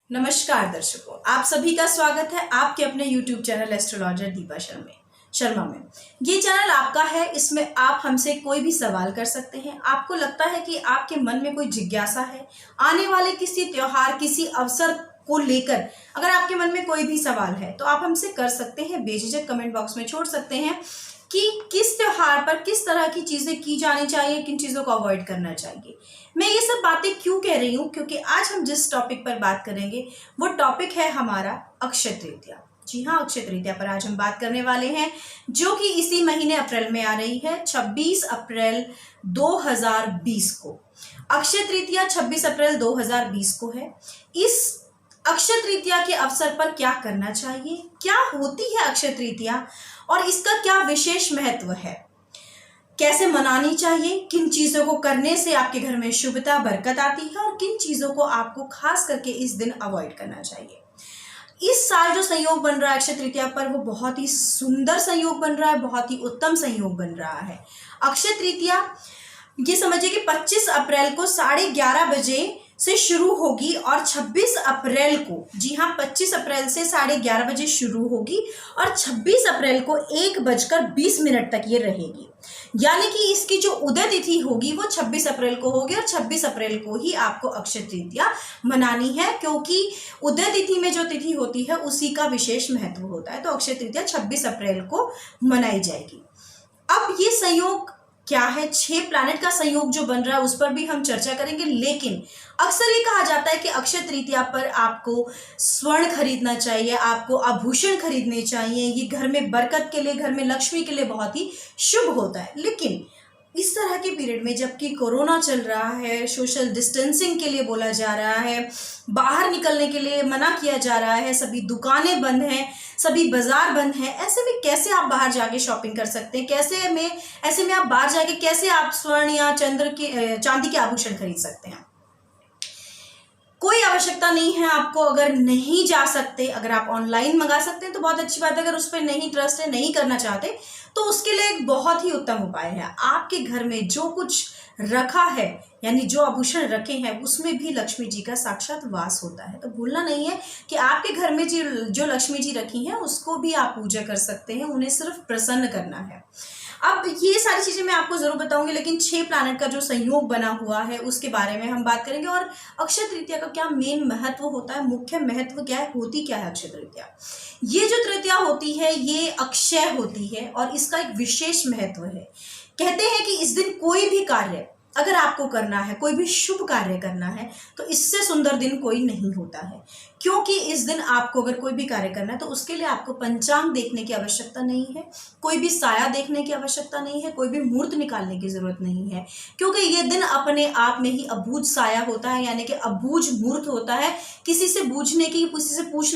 नमस्कार दर्शकों, आप सभी का स्वागत है आपके अपने YouTube channel astrologer Deepa Sharma में। ये चैनल आपका है, इसमें आप हमसे कोई भी सवाल कर सकते हैं। आपको लगता है कि आपके मन में कोई जिज्ञासा है, आने वाले किसी त्योहार, किसी अवसर को लेकर अगर आपके मन में कोई भी सवाल है तो आप हमसे कर सकते हैं। बेझिझक कमेंट बॉक्स में छोड़ सकते हैं कि किस त्योहार पर किस तरह की चीजें की जानी चाहिए, किन चीजों को अवॉइड करना चाहिए। मैं ये सब बातें क्यों कह रही हूँ, क्योंकि आज हम जिस टॉपिक पर बात करेंगे वो टॉपिक है हमारा अक्षय तृतीया। जी हाँ, अक्षय तृतीया पर आज हम बात करने वाले हैं, जो कि इसी महीने अप्रैल में आ रही है, 26 अप्रैल 2020 को। अक्षय तृतीया 26 अप्रैल 2020 को है। इस अक्षय तृतीया के अवसर पर क्या करना चाहिए, क्या होती है अक्षय तृतीया और इसका क्या विशेष महत्व है, कैसे मनानी चाहिए, किन चीजों को करने से आपके घर में शुभता बरकत आती है और किन चीजों को आपको खास करके इस दिन अवॉइड करना चाहिए। इस साल जो संयोग बन रहा है अक्षय तृतीया पर, वो बहुत ही सुंदर संयोग बन रहा है, बहुत ही उत्तम संयोग बन रहा है। अक्षय तृतीया ये समझिए कि 25 अप्रैल को 11:30 बजे से शुरू होगी और 26 अप्रैल को, जी हाँ, 25 अप्रैल से 11:30 बजे शुरू होगी और 26 अप्रैल को 1:20 तक ये रहेगी। यानी कि इसकी जो उदय तिथि होगी वो 26 अप्रैल को होगी और 26 अप्रैल को ही आपको अक्षय तृतीया मनानी है, क्योंकि उदय तिथि में जो तिथि होती है उसी का विशेष महत्व होता है। तो अक्षय तृतीया 26 अप्रैल को मनाई जाएगी। अब ये संयोग क्या है, 6 प्लैनेट का संयोग जो बन रहा है उस पर भी हम चर्चा करेंगे। लेकिन अक्सर ये कहा जाता है कि अक्षय तृतीया पर आपको स्वर्ण खरीदना चाहिए, आपको आभूषण खरीदने चाहिए, ये घर में बरकत के लिए, घर में लक्ष्मी के लिए बहुत ही शुभ होता है। लेकिन इस तरह के पीरियड में, जबकि कोरोना चल रहा है, सोशल डिस्टेंसिंग के लिए बोला जा रहा है, बाहर निकलने के लिए मना किया जा रहा है, सभी दुकानें बंद हैं, सभी बाजार बंद हैं, ऐसे में कैसे आप बाहर जाके शॉपिंग कर सकते हैं, ऐसे में आप बाहर जाके कैसे आप स्वर्ण या चांदी के आभूषण खरीद सकते हैं। कोई आवश्यकता नहीं है आपको। अगर नहीं जा सकते, अगर आप ऑनलाइन मंगा सकते हैं तो बहुत अच्छी बात है। अगर उस पर नहीं ट्रस्ट है, नहीं करना चाहते, तो उसके लिए एक बहुत ही उत्तम उपाय है। आपके घर में जो कुछ रखा है, यानी जो आभूषण रखे हैं, उसमें भी लक्ष्मी जी का साक्षात वास होता है। तो भूलना नहीं है कि आपके घर में जो लक्ष्मी जी रखी हैं उसको भी आप पूजा कर सकते हैं, उन्हें सिर्फ प्रसन्न करना है। अब ये सारी चीजें मैं आपको जरूर बताऊंगी, लेकिन 6 प्लैनेट का जो संयोग बना हुआ है उसके बारे में हम बात करेंगे और अक्षय तृतीया का क्या मेन महत्व होता है, मुख्य महत्व क्या है, होती क्या है अक्षय तृतीया। ये जो तृतीया होती है ये अक्षय होती है और इसका एक विशेष महत्व है। कहते हैं कि इस दिन कोई भी कार्य अगर आपको करना है, कोई भी शुभ कार्य करना है, तो इससे सुंदर दिन कोई नहीं होता है। क्योंकि इस दिन आपको अगर कोई भी कार्य करना है तो उसके लिए आपको पंचांग देखने की आवश्यकता नहीं है, कोई भी साया देखने की आवश्यकता नहीं है, कोई भी मुहूर्त निकालने की जरूरत नहीं है, क्योंकि ये दिन अपने आप में ही अबूझ साया होता है, यानी कि अबूझ मुहूर्त होता है। किसी से पूछने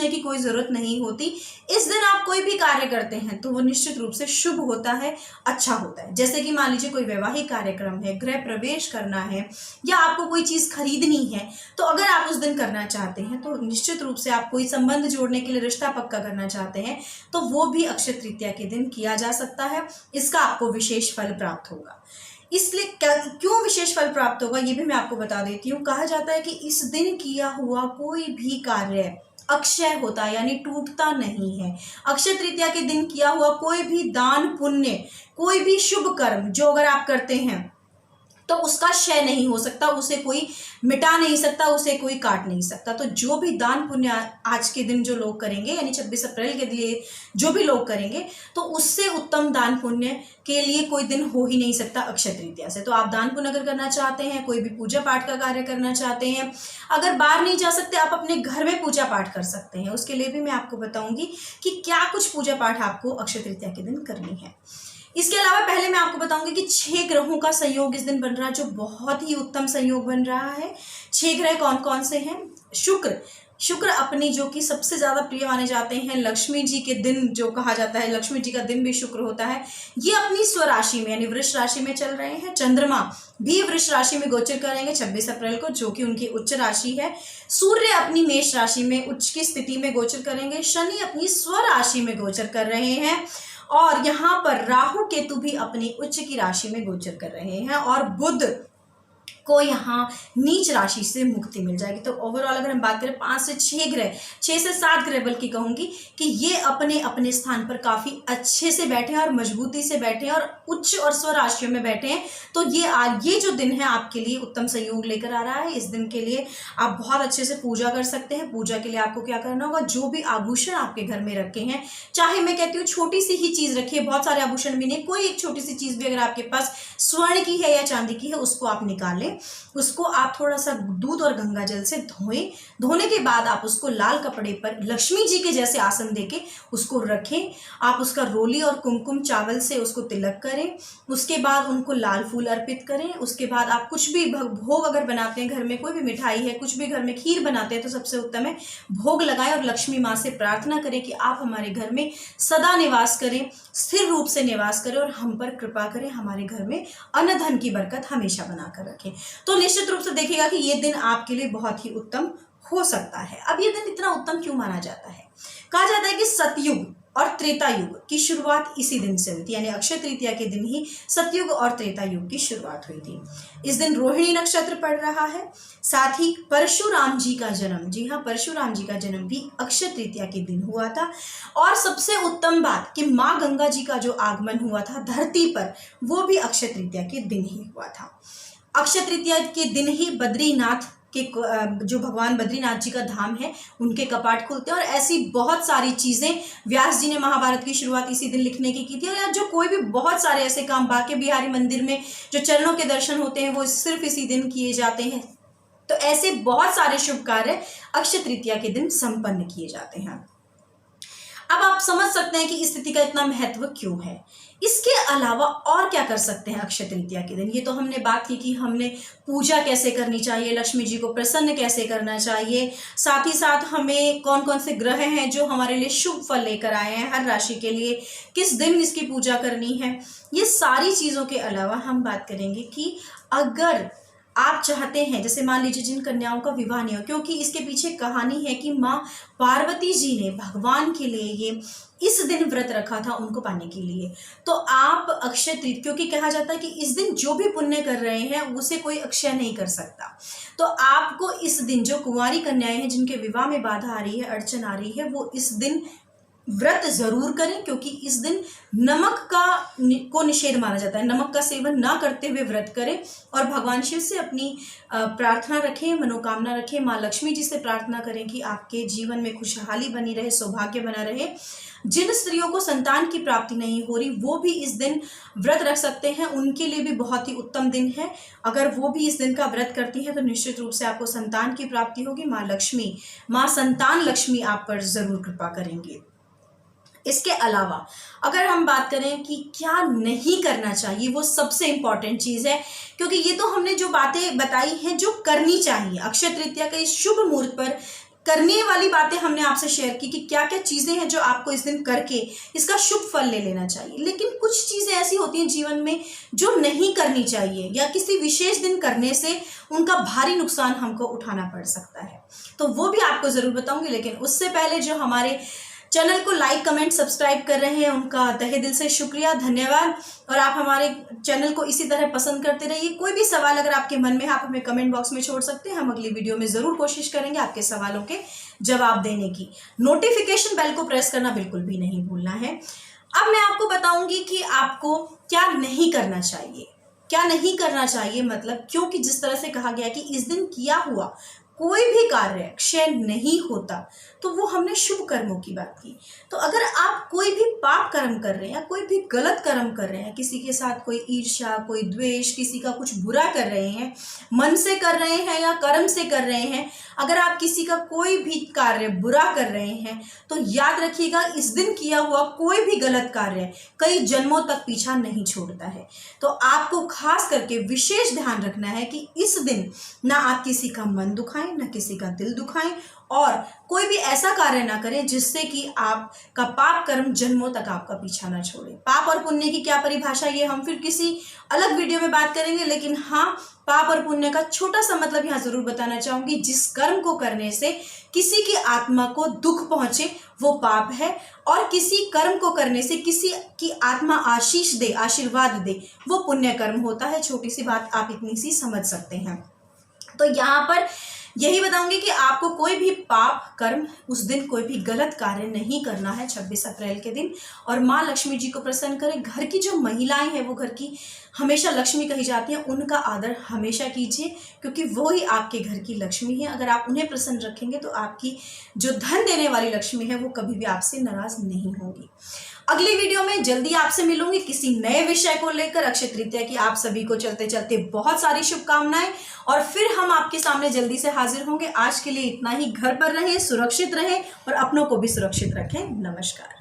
की कोई जरूरत नहीं होती। इस दिन आप कोई भी कार्य करते हैं तो वो निश्चित रूप से शुभ होता है, अच्छा होता है। जैसे कि मान लीजिए कोई वैवाहिक कार्यक्रम है, गृह प्रवेश करना है, या आपको कोई चीज खरीदनी है, तो अगर आप उस दिन करना चाहते हैं तो निश्चित रूप से आप कोई संबंध जोड़ने के लिए, रिश्ता पक्का करना चाहते हैं, तो वो भी अक्षय तृतीया के दिन किया जा सकता है। इसका आपको विशेष फल प्राप्त होगा। इसलिए क्यों विशेष फल प्राप्त होगा ये भी मैं आपको बता देती हूँ। कहा जाता है कि इस दिन किया हुआ कोई भी कार्य अक्षय होता है, यानी टूटता नहीं है। अक्षय तृतीया के दिन किया हुआ कोई भी दान पुण्य, कोई भी शुभ कर्म जो अगर आप करते हैं तो उसका क्षय नहीं हो सकता, उसे कोई मिटा नहीं सकता, उसे कोई काट नहीं सकता। तो जो भी दान पुण्य आज के दिन जो लोग करेंगे, यानी 26 अप्रैल के लिए जो भी लोग करेंगे, तो उससे उत्तम दान पुण्य के लिए कोई दिन हो ही नहीं सकता अक्षय तृतीया से। तो आप दान पुण्य अगर करना चाहते हैं, कोई भी पूजा पाठ का कार्य करना चाहते हैं, अगर बाहर नहीं जा सकते, आप अपने घर में पूजा पाठ कर सकते हैं। उसके लिए भी मैं आपको बताऊंगी कि क्या कुछ पूजा पाठ आपको अक्षय तृतीया के दिन करनी है। इसके अलावा पहले मैं आपको बताऊंगी कि 6 ग्रहों का संयोग इस दिन बन रहा है, जो बहुत ही उत्तम संयोग बन रहा है। 6 ग्रह कौन कौन से हैं? शुक्र अपनी जो कि सबसे ज्यादा प्रिय माने जाते हैं, लक्ष्मी जी के दिन जो कहा जाता है, लक्ष्मी जी का दिन भी शुक्र होता है, ये अपनी स्वराशि में यानी वृष राशि में चल रहे हैं। चंद्रमा भी वृष राशि में गोचर करेंगे 26 अप्रैल को, जो कि उनकी उच्च राशि है। सूर्य अपनी मेष राशि में उच्च की स्थिति में गोचर करेंगे। शनि अपनी स्वराशि में गोचर कर रहे हैं और यहाँ पर राहु केतु भी अपनी उच्च की राशि में गोचर कर रहे हैं। और बुध को यहाँ नीच राशि से मुक्ति मिल जाएगी। तो ओवरऑल अगर हम बात करें 5 से 6 ग्रह, 6 से 7 ग्रह बल्कि कहूँगी कि ये अपने अपने स्थान पर काफ़ी अच्छे से बैठे हैं और मजबूती से बैठे हैं और उच्च और स्व राशियों में बैठे हैं। तो ये जो दिन है आपके लिए उत्तम संयोग लेकर आ रहा है। इस दिन के लिए आप बहुत अच्छे से पूजा कर सकते हैं। पूजा के लिए आपको क्या करना होगा, जो भी आभूषण आपके घर में रखे हैं, चाहे मैं कहती हूँ छोटी सी ही चीज़ रखिए, बहुत सारे आभूषण भी नहीं, कोई एक छोटी सी चीज़ भी अगर आपके पास स्वर्ण की है या चांदी की है उसको आप निकालें। उसको आप थोड़ा सा दूध और गंगा जल से धोएं। धोने के बाद आप उसको लाल कपड़े पर लक्ष्मी जी के जैसे आसन देके उसको रखें। आप उसका रोली और कुमकुम चावल से उसको तिलक करें। उसके बाद उनको लाल फूल अर्पित करें। उसके बाद आप कुछ भी भोग अगर बनाते हैं घर में, कोई भी मिठाई है, कुछ भी घर में खीर बनाते हैं तो सबसे उत्तम है भोग लगाएं और लक्ष्मी माँ से प्रार्थना करें कि आप हमारे घर में सदा निवास करें, स्थिर रूप से निवास करें और हम पर कृपा करें, हमारे घर में अन्न धन की बरकत हमेशा बनाकर रखें। तो निश्चित रूप से देखिएगा कि ये दिन आपके लिए बहुत ही उत्तम हो सकता है। अब ये दिन इतना उत्तम क्यों माना जाता है? कहा जाता है कि सतयुग और त्रेता युग की शुरुआत इसी दिन से हुई थी, यानी अक्षय तृतीया के दिन ही सतयुग और त्रेता युग की शुरुआत हुई थी। इस दिन रोहिणी नक्षत्र पड़ रहा है। साथ ही परशुराम जी का जन्म, जी हाँ, परशुराम जी का जन्म भी अक्षय तृतीया के दिन हुआ था। और सबसे उत्तम बात कि माँ गंगा जी का जो आगमन हुआ था धरती पर, वो भी अक्षय तृतीया के दिन ही हुआ था। अक्षय तृतीया के दिन ही बद्रीनाथ के जो भगवान बद्रीनाथ जी का धाम है उनके कपाट खुलते हैं। और ऐसी बहुत सारी चीज़ें व्यास जी ने महाभारत की शुरुआत इसी दिन लिखने की थी। और जो कोई भी बहुत सारे ऐसे काम, बांके बिहारी मंदिर में जो चरणों के दर्शन होते हैं वो सिर्फ इसी दिन किए जाते हैं। तो ऐसे बहुत सारे शुभ कार्य अक्षय तृतीया के दिन संपन्न किए जाते हैं। अब आप समझ सकते हैं कि इस तिथि का इतना महत्व क्यों है। इसके अलावा और क्या कर सकते हैं अक्षय तृतीया के दिन? ये तो हमने बात की कि हमने पूजा कैसे करनी चाहिए, लक्ष्मी जी को प्रसन्न कैसे करना चाहिए, साथ ही साथ हमें कौन कौन से ग्रह हैं जो हमारे लिए शुभ फल लेकर आए हैं, हर राशि के लिए किस दिन इसकी पूजा करनी है। ये सारी चीज़ों के अलावा हम बात करेंगे कि अगर आप चाहते हैं, जैसे मान लीजिए जिन कन्याओं का विवाह नहीं हो, क्योंकि इसके पीछे कहानी है कि माँ पार्वती जी ने भगवान के लिए ये इस दिन व्रत रखा था उनको पाने के लिए। तो आप अक्षय तृतीया, क्योंकि कहा जाता है कि इस दिन जो भी पुण्य कर रहे हैं उसे कोई अक्षय नहीं कर सकता। तो आपको इस दिन जो कुंवारी कन्याएं हैं जिनके विवाह में बाधा आ रही है, अड़चन आ रही है, वो इस दिन व्रत जरूर करें, क्योंकि इस दिन नमक को निषेध माना जाता है। नमक का सेवन ना करते हुए व्रत करें और भगवान शिव से अपनी प्रार्थना रखें, मनोकामना रखें। माँ लक्ष्मी जी से प्रार्थना करें कि आपके जीवन में खुशहाली बनी रहे, सौभाग्य बना रहे। जिन स्त्रियों को संतान की प्राप्ति नहीं हो रही वो भी इस दिन व्रत रख सकते हैं, उनके लिए भी बहुत ही उत्तम दिन है। अगर वो भी इस दिन का व्रत करती हैं तो निश्चित रूप से आपको संतान की प्राप्ति होगी। माँ लक्ष्मी, माँ संतान लक्ष्मी आप पर जरूर कृपा करेंगी। इसके अलावा अगर हम बात करें कि क्या नहीं करना चाहिए, वो सबसे इंपॉर्टेंट चीज़ है, क्योंकि ये तो हमने जो बातें बताई हैं जो करनी चाहिए अक्षय तृतीया के इस शुभ मुहूर्त पर करने वाली बातें हमने आपसे शेयर की कि क्या क्या चीज़ें हैं जो आपको इस दिन करके इसका शुभ फल ले लेना चाहिए। लेकिन कुछ चीज़ें ऐसी होती हैं जीवन में जो नहीं करनी चाहिए या किसी विशेष दिन करने से उनका भारी नुकसान हमको उठाना पड़ सकता है, तो वो भी आपको ज़रूर बताऊंगी। लेकिन उससे पहले जो हमारे चैनल को लाइक, कमेंट, सब्सक्राइब कर रहे हैं उनका तहे दिल से शुक्रिया, धन्यवाद। और आप हमारे चैनल को इसी तरह पसंद करते रहिए। कोई भी सवाल अगर आपके मन में है आप हमें कमेंट बॉक्स में छोड़ सकते हैं, हम अगली वीडियो में ज़रूर कोशिश करेंगे आपके सवालों के जवाब देने की। नोटिफिकेशन बेल को प्रेस करना बिल्कुल भी नहीं भूलना है। अब मैं आपको बताऊंगी कि आपको क्या नहीं करना चाहिए। क्या नहीं करना चाहिए मतलब, क्योंकि जिस तरह से कहा गया कि इस दिन किया हुआ कोई भी कार्य क्षय नहीं होता, तो वो हमने शुभ कर्मों की बात की। तो अगर आप कोई भी पाप कर्म कर रहे हैं या कोई भी गलत कर्म कर रहे हैं, किसी के साथ कोई ईर्ष्या, कोई द्वेष, किसी का कुछ बुरा कर रहे हैं, मन से कर रहे हैं या कर्म से कर रहे हैं, अगर आप किसी का कोई भी कार्य बुरा कर रहे हैं तो याद रखिएगा इस दिन किया हुआ कोई भी गलत कार्य कई जन्मों तक पीछा नहीं छोड़ता है। तो आपको खास करके विशेष ध्यान रखना है कि इस दिन ना आप किसी का मन दुखाएं, ना किसी का दिल दुखाएं और कोई भी ऐसा कार्य ना करें जिससे कि आपका पाप कर्म जन्मों तक आपका पीछा ना छोड़े। पाप और पुण्य की क्या परिभाषा, ये हम फिर किसी अलग वीडियो में बात करेंगे, लेकिन हाँ, पाप और पुण्य का छोटा सा मतलब यहाँ जरूर बताना चाहूंगी। जिस कर्म को करने से किसी की आत्मा को दुख पहुंचे वो पाप है, और किसी कर्म को करने से किसी की आत्मा आशीष दे, आशीर्वाद दे, वो पुण्य कर्म होता है। छोटी सी बात आप इतनी सी समझ सकते हैं। तो यहाँ पर यही बताऊंगी कि आपको कोई भी पाप कर्म, उस दिन कोई भी गलत कार्य नहीं करना है 26 अप्रैल के दिन, और माँ लक्ष्मी जी को प्रसन्न करें। घर की जो महिलाएं हैं वो घर की हमेशा लक्ष्मी कही जाती हैं, उनका आदर हमेशा कीजिए, क्योंकि वो ही आपके घर की लक्ष्मी है। अगर आप उन्हें प्रसन्न रखेंगे तो आपकी जो धन देने वाली लक्ष्मी है वो कभी भी आपसे नाराज नहीं होगी। अगली वीडियो में जल्दी आपसे मिलूंगी किसी नए विषय को लेकर। अक्षय तृतीया की आप सभी को चलते चलते बहुत सारी शुभकामनाएं, और फिर हम आपके सामने जल्दी से हाजिर होंगे। आज के लिए इतना ही। घर पर रहें, सुरक्षित रहें और अपनों को भी सुरक्षित रखें। नमस्कार।